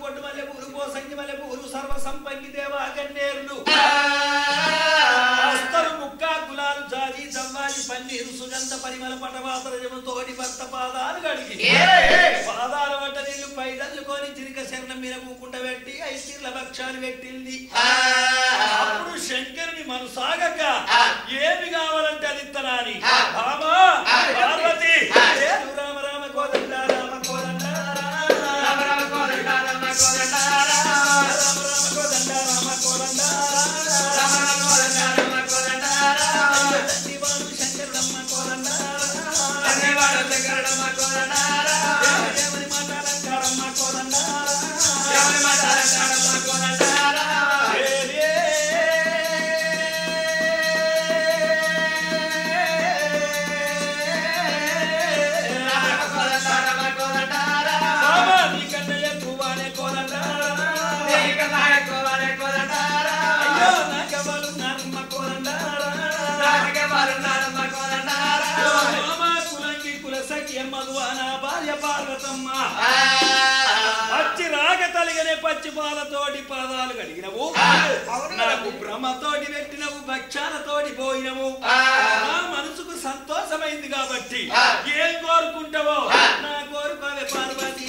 పొట్టు మల్లె పూలు పోసంగి మల్లె పూలు సర్వ సంపంగి దేవా గన్నేరులు అస్తరు ముక్క గులాలు జాది జవ్వాలి పన్నీరు సుగంధ పరిమళ పటవాతరజము తోడి భర్త పాదాలు కడిగి పాదాల వంట నీళ్లు పైదల్లుకొని చిరిక శరణం మీద కూకుంట పెట్టి ఐశ్వర్ల భక్షాలు పెట్టింది. అప్పుడు శంకరుని మనసాగక ఏమి కావాలంటే అది ఇత్తనాని భామా పార్వతి రామ రామ కోదండ రామ కోదండ రామ రామ కోదండ రామ కోదండ రామ రామ కోదండ రామ కోదండ రామ రామ కోదండ రామ కోదండ ధన్యవాడు శంకరుడమ్మ కోదండ ధన్యవాడు శంకరుడమ్మ కోదండ ఎవరి మాటాలంటారమ్మ కోదండ ఎవరి మాటాలంటారమ్మ కోదండ పచ్చి రాగ తలిగనే పచ్చి పాలతోటి పాదాలు కడిగినవు నాకు బ్రహ్మతోటి పెట్టినవు భక్షాలతోటి పోయినవు నా మనసుకు సంతోషమైంది కాబట్టి ఏం కోరుకుంటావో నా కోరుకోవే పార్వతి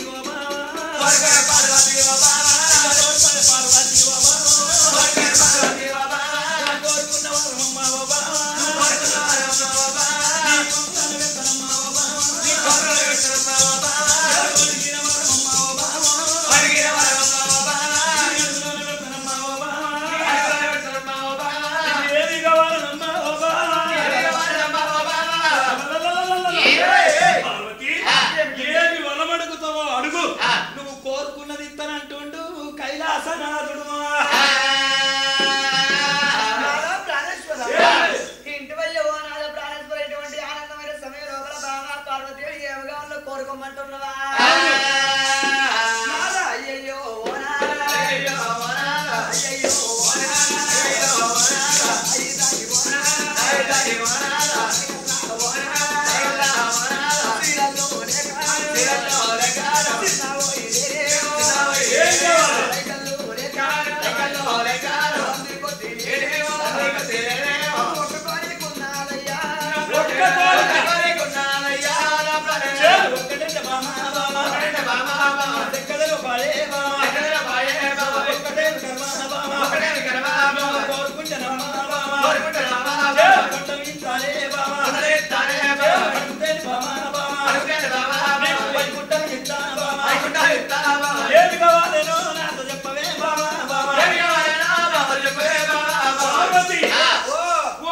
పార్వతి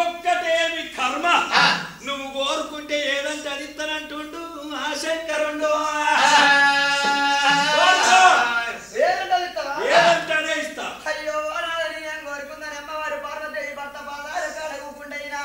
ఒక్కటేమి కర్మ నువ్వు కోరుకుంటే ఏదంటే అదిత్తనంటుండు ఆ శంకరుండు ఏదంటే ఇస్తా. అయ్యో నేను కోరుకుందని అమ్మవారు పార్వదేవి భర్త పాదాలు కడుగుకుంటైనా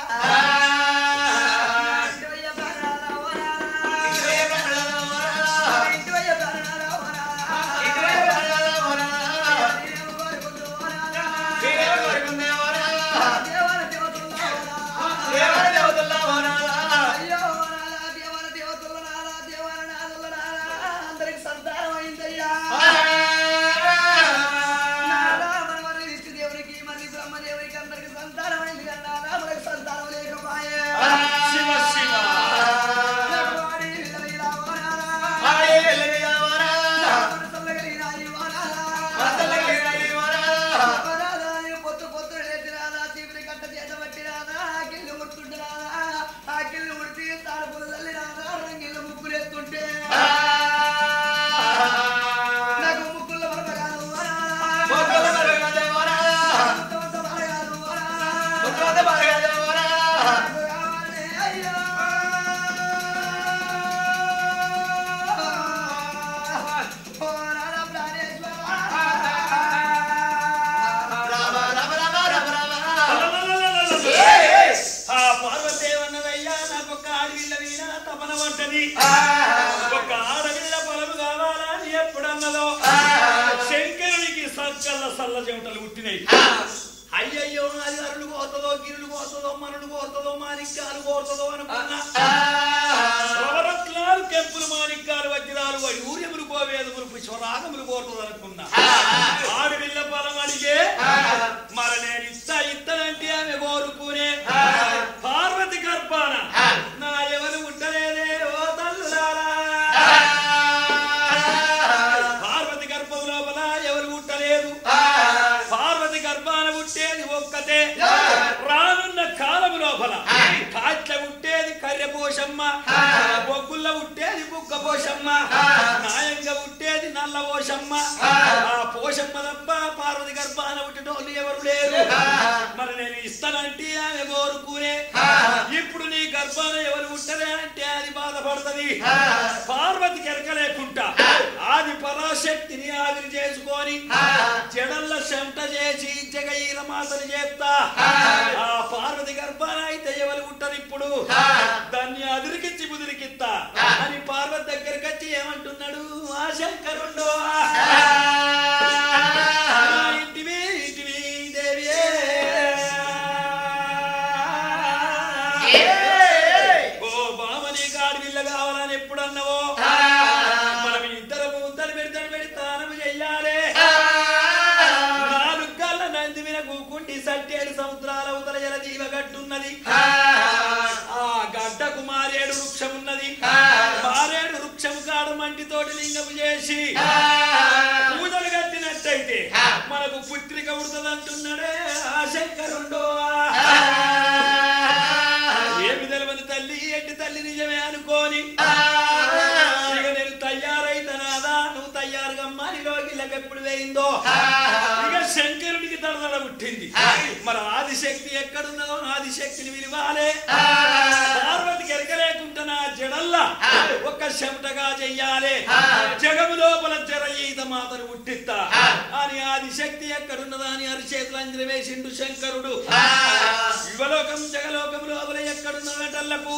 ఒక ఆడవిల్ల పొలము కావాలని ఎప్పుడన్నదో శంకరునికి సర్కల్ల సల్ల చెమటలు పుట్టినాయి. అయ్యయ్యో అది అరులు కోరుతుందో గిరులు కోరుతుందో మనులు కోరుతుందో మాణిక్యాలు కోరుతుందో అనుకున్నా నవరత్నాలు కెంపులు మాణిక్యాలు వజ్రాలు ఊర్యములు కోవేదములు పుష్పరాగములు కోరుతుంది అనుకున్నా ఆడు విల్ల పొలం అడిగే మరి నేను ఇత్తనంటే ఆమె కోరుకునే పార్వతి గర్భాన నా ఎవరు ఉండలేదే ఓ తల్లులారా పార్వతి గర్భం లోపల ఎవరు పుట్టలేదు పార్వతి గర్భాన పుట్టేది ఒక్కతే రానున్న కాలం లోపల కాట్ల పుట్టేది కర్రె పోషమ్మ బొగ్గుల్ల పుట్టేది బుగ్గ పోషమ్మ నాయంగా పుట్టేది నల్ల పోషమ్మ ఆ పోషమ్మ తప్ప పార్వతి గర్భాన పుట్టేటోళ్ళు ఎవరు లేరు మరి నేను ఇస్తానంటే ఆమె కోరుకునే ఇప్పుడు నీ గర్భాన ఎవరు పుట్టరే అంటే అది బాధపడుతుంది పార్వతికి ఎరకలేకుండా ఆది పరాశక్తిని ఆవిరి చేసుకొని జడల్ల చెమట చేసి జగీర మాతలు చేస్తా ఆ పార్వతి గర్భాన అయితే ఎవరు పుట్టరు ఇప్పుడు దాన్ని అదిరికిచ్చి ముదిరికిత్తా అని పార్వతి దగ్గరికి వచ్చి ఏమంటున్నాడు ఆ శంకరుండో ఇంటివి ఇంటివి దేవియే ఓ బామని కాడి విల్ల కావాలని ఎప్పుడు అన్నవో మనం ఇద్దరు పెడతానం చెయ్యాలి నాలుగు కళ్ళ నంది మీద కూకుంటి సట్టేడు సముద్రాల ఉతల జల జీవ గట్టున్నది ఆ గడ్డకు మారేడు వృక్షం ఉన్నది మారేడు వృక్షం కాడు మంటితోటి లింగము చేసి పూజలు కట్టినట్టయితే మనకు పుత్రిక ఉడుతుందంటున్నాడే ఆ శంకరుండో ఏమి తెలవని తల్లి ఎట్టి తల్లి నిజమే అనుకోని ఇక నేను తయారైతనాదా నువ్వు తయారుగమ్మా నీలోకి ఎప్పుడు వేయిందో ఇక శంకరుడికి తడదడ పుట్టింది మరి ఆదిశక్తి ఎక్కడున్నదో ఆదిశక్తిని విలువాలే పార్వతికి ఎరకలేకుండా నా జడల్లా ఒక్క చెమటగా చెయ్యాలి జగము లోపల జర ఈత మాతను పుట్టిస్తా అని ఆదిశక్తి ఎక్కడున్నదా అని అరిచేతులు అంజలి వేసిండు శంకరుడు యువలోకం జగలోకం లోపల ఎక్కడున్నదటల్లకు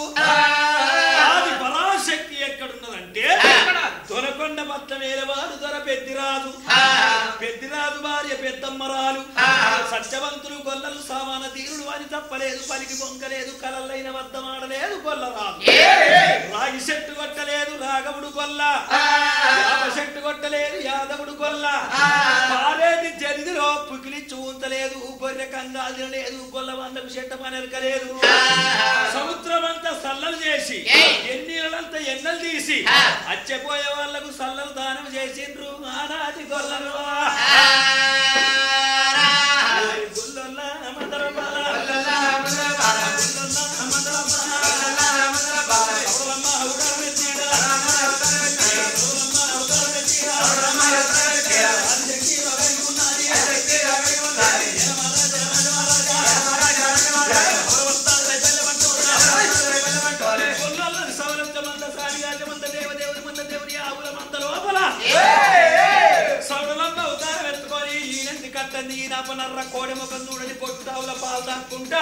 ఆది పరాశక్తి ఎక్కడున్నదంటే దొరకొండ పట్ల వేరేవాడు దొర పెద్దిరాజు భార్య పెద్దమ్మరాలు సత్యవంతులు గొల్లలు సామాన తీరుడు అని తప్పలేదు పలికి పొంకలేదు కలల్లైన వద్దమాడలేదు గొల్లరాజు రాగి చెట్టు కొట్టలేదు రాఘవుడు గొల్ల యాప చెట్టు కొట్టలేదు యాదవుడు గొల్ల పాలేటి జరిదిలో పుకిలి చూంతలేదు గొర్రె కంగాలు తినలేదు గొల్ల వందకు చెట్ట పనెరకలేదు సముద్రం అంతా సల్లలు చేసి ఎన్నీళ్ళంతా ఎన్నెలు తీసి అచ్చపోయే వాళ్లకు సల్లలు దానం చేసిండ్రు ఆనాటి గొల్లలు నర్ర కోడి ముఖం చూడని పొట్టుటావుల పాలు తాక్కుంటా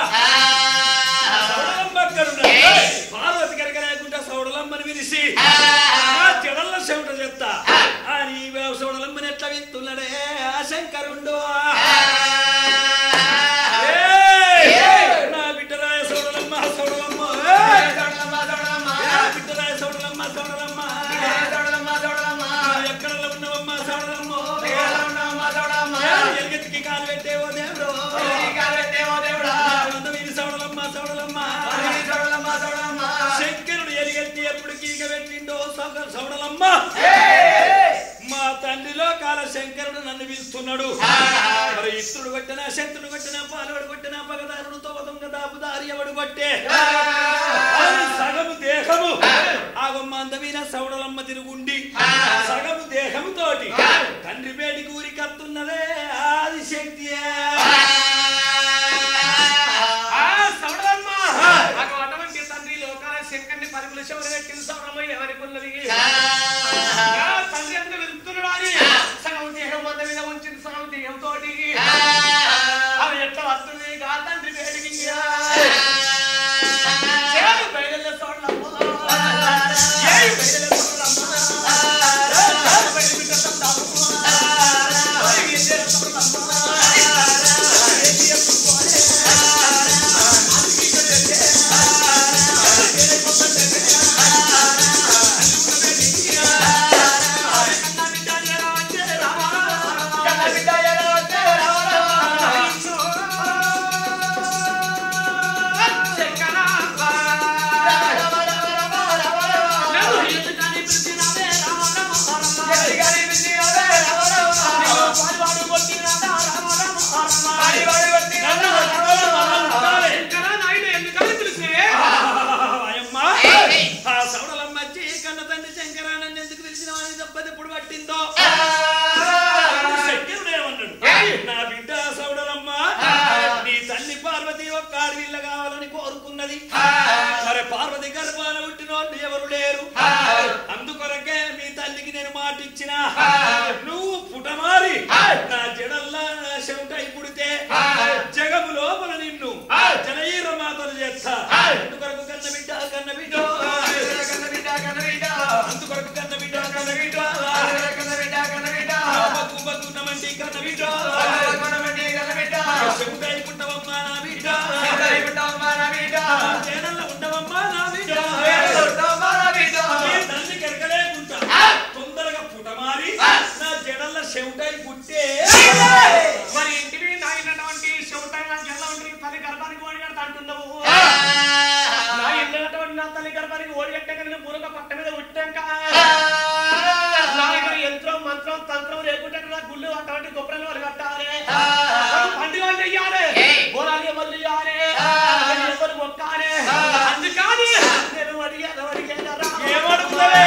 పార్వతి కనుక లేకుండా సౌడలమ్మని విరిసి జడల్ల చెమట చెప్తా అని సౌడలమ్మని ఎట్లా విత్తున్నాడే ఆ శంకరుండు నా బిడ్డరాయ సౌడలమ్మ సౌడలమ్మ బిడ్డరాయ సౌడలమ్మ సౌడలమ్మ ఎక్కడ ఉన్నవమ్మ సౌడలమ్మ ఎలుగెత్తికి కాలు పెట్టేవో దేవుడు శంకరుడు ఎలుగెత్తి ఎప్పుడు కీక పెట్టిండో సౌడలమ్మ మా తండ్రిలో కాల శంకరుడు నన్ను పిలుస్తున్నాడు మరి ఇత్రుడు కొట్టినా శత్రుడు కొట్టినా పాలవాడు కొట్టినా పగదారుడు తోపదొంగ దాపుదారి ఎవడు కొట్టే సగము దేహము ఆగమ్మ అందమైన సౌడలమ్మ తిరుగుండి సగము దేహము తోటి తండ్రి పేటి కూరి కత్తున్నదే ఆదిశక్తి అటువంటి తండ్రి లోకాల శంకర్ని పరుగులు శివరు పెట్టిన సౌడమ్మ ఎవరికి ఉన్నది తండ్రి ఎంత వెళ్తున్నాడు అని సగం దేహం మంద మీద ఉంచిన సగం దేహం తోటి అవి ఎట్లా వస్తుంది కా తండ్రి పేడికి బయలు సౌడమ్మ మండి కన్న బిడ్డ చెబుతాయి పుట్టవమ్మా నా బిడ్డ జనంలో ఉండవమ్మా నా బిడ్డ తల్లి కెరకలేకుంటా తొందరగా పుటమారి నా జడల్లో చెవుటాయి పుట్టే మరి ఇంటికి నాయనటువంటి చెవుటాయి నా జడలో ఉంటుంది తల్లి గర్భానికి ఓడిగడతా అంటున్నావు నా ఇన్నటువంటి నా తల్లి గర్భానికి ఓడిగట్టాక నేను పూరక పట్ట మీద ఉట్టాక నా దగ్గర యంత్రం మంత్రం తంత్రం లేకుంటే నా గుళ్ళు అటువంటి గొప్పలు వాళ్ళు కట్టాలి పండుగ చెయ్యాలి బోరాలి ఎవరు చెయ్యాలి ఎవరు మొక్కాలి అందుకని నేను అడిగాను ఏమడుగుతావే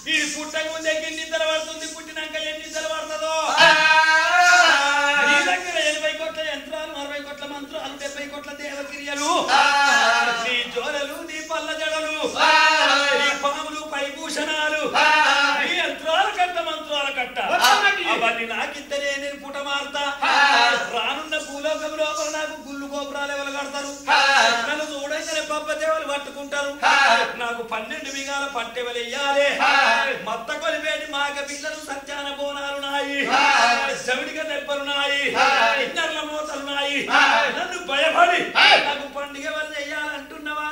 ఈ పుట్టక ముందే ఎన్ని నిద్ర పడుతుంది పుట్టినాక ఎన్ని నిద్ర పడుతుందో నీ దగ్గర 80 కోట్ల యంత్రాలు 60 కోట్ల మంత్రాలు 70 కోట్ల దేవక్రియలు నీ జోలలు నీ పల్ల జడలు నీ పాములు పైభూషణాలు నీ యంత్రాల కట్ట మంత్రాల కట్ట అవన్నీ నాకిద్దరే నేను పుట మారుతా రానున్న భూలోకం లోపల నాకు గుళ్ళు గోపురాలు ఎవరు కడతారు నన్ను చూడగానే పప్ప దేవలు పట్టుకుంటారు నాకు 12 బిగాల పట్టెవలు వెయ్యాలి మత్త కొలిపేటి మాగ పిల్లలు సత్యాన బోనాలు నాయి జమిడిగా దెబ్బలున్నాయి ఇన్నర్ల మోతలున్నాయి నన్ను భయపడి నాకు పండుగ వాళ్ళు చెయ్యాలంటున్నవా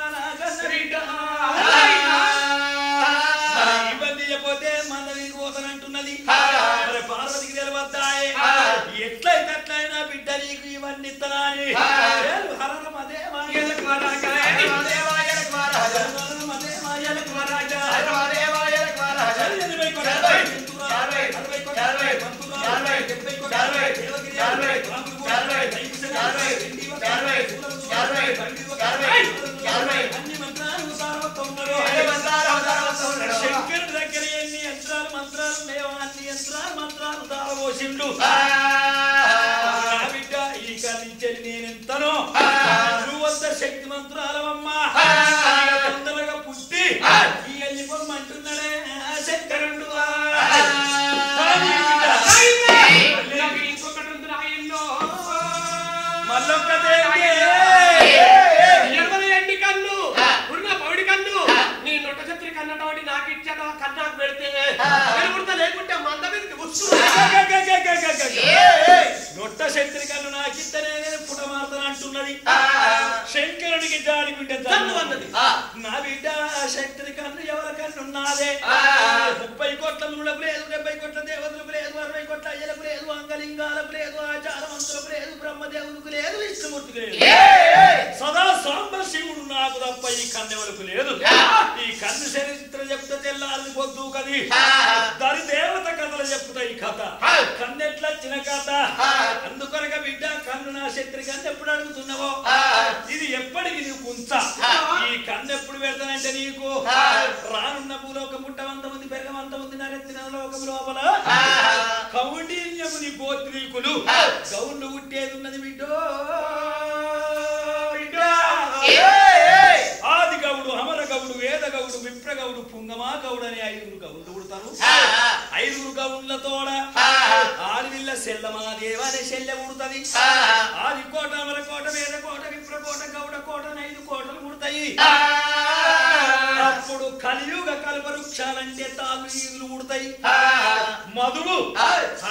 ఇబ్బంది చెప్పితే మంద వీరికి పోతానంటున్నది మరి పార్వతికి తెలివద్దాయి ఎట్లయితే అట్లయినా బిడ్డ నీకు ఇవన్నీ ఇత్తనాని శంకరుడి దగ్గర ఎన్ని యంత్రాలు మంత్రాలు లేవో అన్ని యంత్రాలు మంత్రాలు దారబోసిండు బిడ్డ ఈ నుంచి నేనెంతనో నువ్వంత శక్తి మంత్రాలవమ్మా తొందరగా పుట్టి ఈ వెళ్ళిపోమంటున్నాడే శంకరుడు ఇంకొకటి ఉంది రాయల్లో మళ్ళొక్కదే ఎండి కన్ను ఉన్న పౌడి కన్ను నీ నొట్ట చెత్రి కన్నటువంటి నాకు ఇచ్చాడు కన్నాకు పెడితే లేకుంటే మంద మీదకి నొట్ట శక్తి కన్ను నాకిద్దనే పుట మారుతాను అంటున్నది శంకరుడికి జాడి బిడ్డ అన్నది నా బిడ్డ శక్తి కన్ను ఎవరి కన్ను ఉన్నదే 30 కోట్ల మూలకు లేదు 70 కోట్ల దేవతలకు లేదు 60 కోట్ల అయ్యలకు లేదు అంగలింగాలకు లేదు ఆచారవంతులకు లేదు బ్రహ్మదేవులకు లేదు విష్ణుమూర్తికి లేదు సదా సాంబ శివుడు నాకు తప్ప ఈ కన్నెవరకు లేదు ఈ కన్ను చరిత్ర చెప్తే తెల్లారి పొద్దు కది దాని దేవత కథలు చెప్తాయి ఈ కథ కన్నెట్లా చిన్న కథ అందుకొనక బిడ్డ కన్ను నా శక్తి కన్ను ఎప్పుడు అడుగుతున్నావో ఇది ఎప్పటికి నీకు ఉంచా ఈ కన్ను ఎప్పుడు పెడతానంటే నీకు రానున్న భూలోక ముట్టవంత ఉంది పెరగవంత ఉంది నరెత్తిన లోకం లోపల కౌండిన్యము నీ గోత్రీకులు గౌండు పుట్టేది ఉన్నది బిడ్డో ఆది గౌడు అమర గౌడు వేద గౌడు విప్ర గౌడు పుంగమా గౌడు అని 5 గౌండ్లు పుడతారు 5 గౌండ్లతోడ ఆడివిల్ల సెల్లమాదేవ అనే శల్య పుడుతుంది ఆది కోట అమర కోట వేద కోట విప్ర కోట గౌడ కోట 5 కోటలు పుడతాయి అప్పుడు కలియుగ కల్పవృక్షాలంటే తాళ్ళు ఈగులు పుడతాయి మధుడు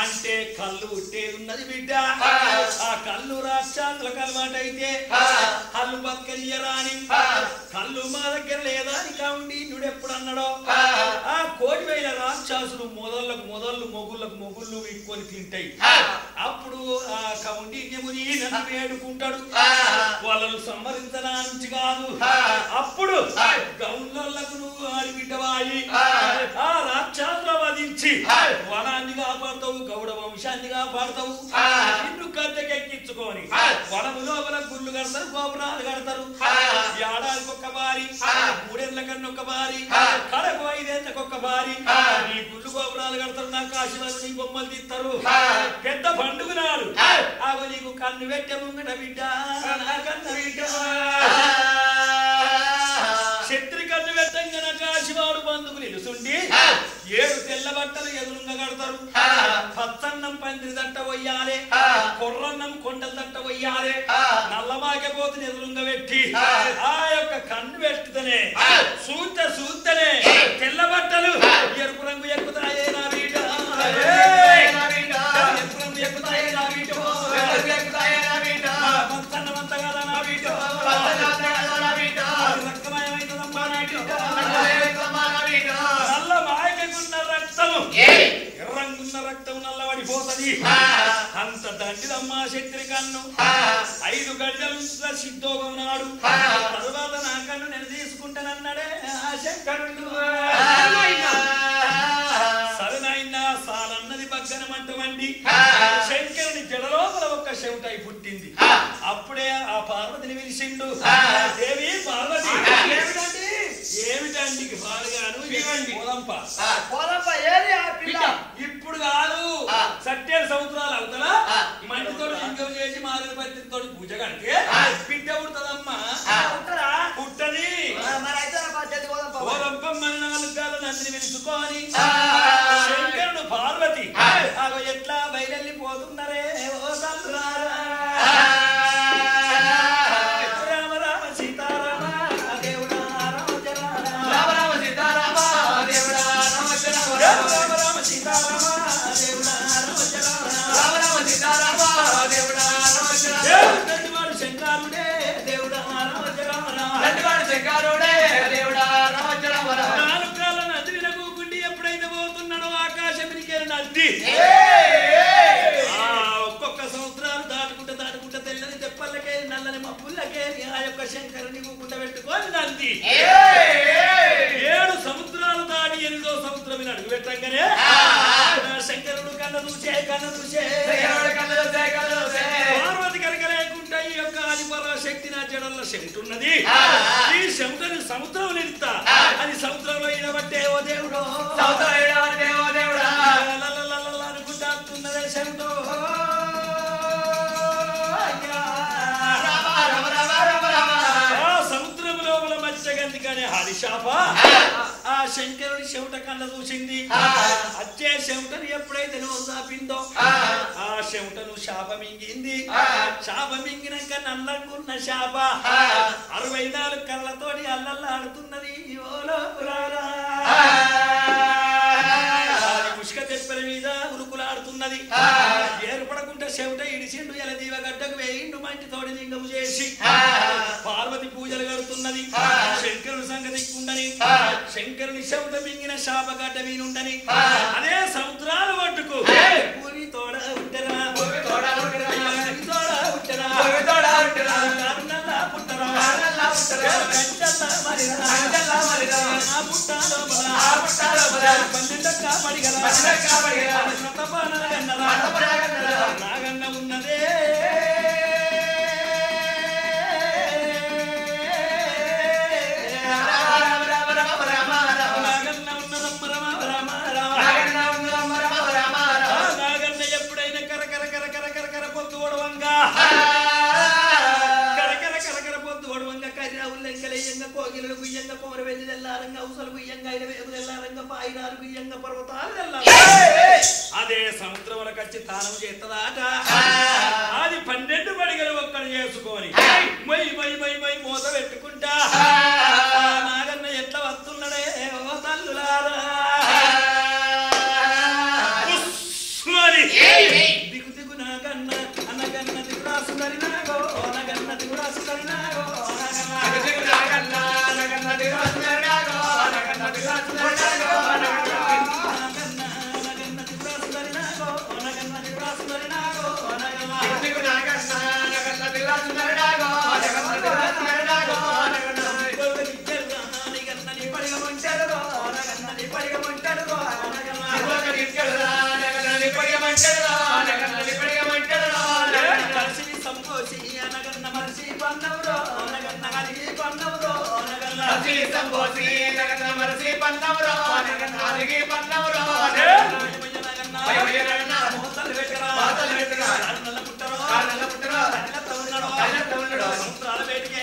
అంటే కళ్ళు పుట్టేది ఉన్నది బిడ్డ ఆ కళ్ళు రాష్ట్రాలకు అలవాటైతే కళ్ళు బతకనియరాని కళ్ళు మా దగ్గర లేదా అని కావండి నుడు ఎప్పుడు అన్నాడో ఆ 1,000,000 రాక్షసులు మొదళ్ళు మొగుళ్ళు ఇక్కొని తింటాయి అప్పుడు ఆ కౌండిన్యముని నన్ను వేడుకుంటాడు వాళ్ళను సంహరించడానికి కాదు అప్పుడు గౌన్లకు నువ్వు వనము లోపల గుళ్ళు కడతారు, గోపురాలు కడతారు. ఏడాదికి ఒక్క బారి, 3 ఏళ్ల కన్నా ఒక బారి, కడకు 5 ఏళ్ళకి ఒక్క బారి నీ గుళ్ళు గోపురాలు కడతారు. నాకు ఆశీర్వాదం నీ బొమ్మలు తీస్తారు. పెద్ద పండుగ నాడు ఆగో నీకు కన్ను పెట్టే ముంగట బిడ్డ నా కన్న బిడ్డ శత్రి కన్ను పెట్టంగా నాకు ఆశీర్వాడు బంధుకు నిలుసుండి 7 తెల్ల బట్టలు ఎదురుగా కడతారు. పచ్చన్నం పందిరి దట్ట పోయాలి, కొర్రన్నం కొండల దట్ట పోయాలి, నల్లమాకపోతుని ఎదురుగా పెట్టి ఆ యొక్క కన్ను పెట్టుతనే సూతనే తెల్ల బట్టలు ఎరుపు రంగు ఎక్కుతాయే నా బిడ్డ, ఎరుపు రంగు ఎక్కుతాయే నా బిడ్డ, పచ్చన్నమంత కదా నా బిడ్డ, రక్తమయమైనదమ్మా నా బిడ్డ, నల్ల మాయకున్న రక్తము ఎర్రంగున్న రక్తం నల్లబడిపోతది. అంత దండిదమ్మా శక్తి కన్ను. 5 గడియలు సిద్ధోగం నాడు తరువాత నా కన్ను నేను తీసుకుంటానన్నాడే ఆ శంకరుడు. సరనైనా సాలన్నది బగ్గనమంటమండి శంకరుని జడలోపల ఒక్క చెవిటై పుట్టింది. అప్పుడే ఆ పార్వతిని పిలిచిండు. దేవి పార్వతి ఏమిటండి బాలుగాను ఇప్పుడు కాదు 7 సంవత్సరాలు అవుతారా మంటితో లింగం చేసి మారుల పత్రితో పూజ కడితే బిడ్డ పుడుతుందమ్మా. పుట్టని మన 4 గాల నందిని పిలుచుకొని శంకరుడు పార్వతి అగో ఎట్లా బయలుపోతున్నారే ఓ తల్లులారా. ఎప్పుడైతే పోతున్నాడో ఆకాశమికే నది ఒక్కొక్క సంవత్సరాలు దాటుకుంటే తెల్లని తెప్పలకే నల్లని మబ్బులకే ఆ యొక్క శంకరుని కూకుంట పెట్టుకొని నంది 7 సంవత్సరాలు దాటి 8వ సంవత్సరం అడుగు పెట్టంగానే శంకరుడు కన్న చూసే పార్వతి కనుక లేకుండా ఈ యొక్క ఆదిపరాశక్తి నా జడల్లో చెంటున్నది. ఈ చెంటని సముద్రం నిలుతా అది సముద్రంలో ఈడబట్టే ఓ దేవుడు అనుకుంటున్నదే చెంటు. సముద్రం లోపల మత్స్యగంధికనే హరిశాప ఆ శంకరుడి చెవుట కళ్ళ చూసింది. అచ్చే చెవుటను ఎప్పుడైతే నువ్వు చాపిందో ఆ చెవుటను శాప మింగింది. శాప మింగినాక నల్లకున్న శాప 64 కళ్ళతోటి అల్లల్లాడుతున్నది. ముష్క తెప్పల మీద ఉరుకులాడుతున్నది. ఏర్పడకుండా చెవుట ఇడిచిండు ఎలదీవ గడ్డకు వేయిండు మంటితోడి లింగము చేసి పార్వతి పూజలు గడుతున్నది. శంకరుడు సంగతి కుండని శంకరుని చెవుట మింగిన శాపగడ్డ మీనుండని అదే సముద్రాల ఒడ్డుకు పూరి తోడ ఉంటరా నాగన్న ఉన్నదే నాగన్న ఎప్పుడైనా కరకర కరకర కరకర పొద్దు ఓడవంగా కర్రవుల్లెంకలయ్యంగా కోగిలలు గుయ్యంగా కోర వెళ్ళి తెల్లారంగా ఔసలు గుయ్యంగా ఐడ వేపు తెల్లారంగా పాయినాలు గుయ్యంగా పర్వతాలు తెల్లారు. అదే సముద్రములకు వచ్చి తానం చేస్తుందాట. అది 12 పడిగలు ఒక్కడు చేసుకొని మొయ్ మొయ్ మొయ్ మొయ్ మూత పెట్టుకుంటా నాగన్న ఎట్లా వస్తున్నాడే ఓ తల్లులారా. దిగు దిగు నాగన్న అనగన్న దిగురాసుందరి నాగో అనగన్న దిగురాసుందరి నాగో సంపోసి పన్నవరో నగల్లా సీసం పోసి నగన మరసి పన్నవరో నగనాలిగి పన్నవరో భయమయ్యనగన మోతలు పెట్టరా మాతలు పెట్టరా నల్ల పుట్టరో నల్ల పుట్టరో నల్ల తవనడో నల్ల తవనడో సముద్రాల వేటికే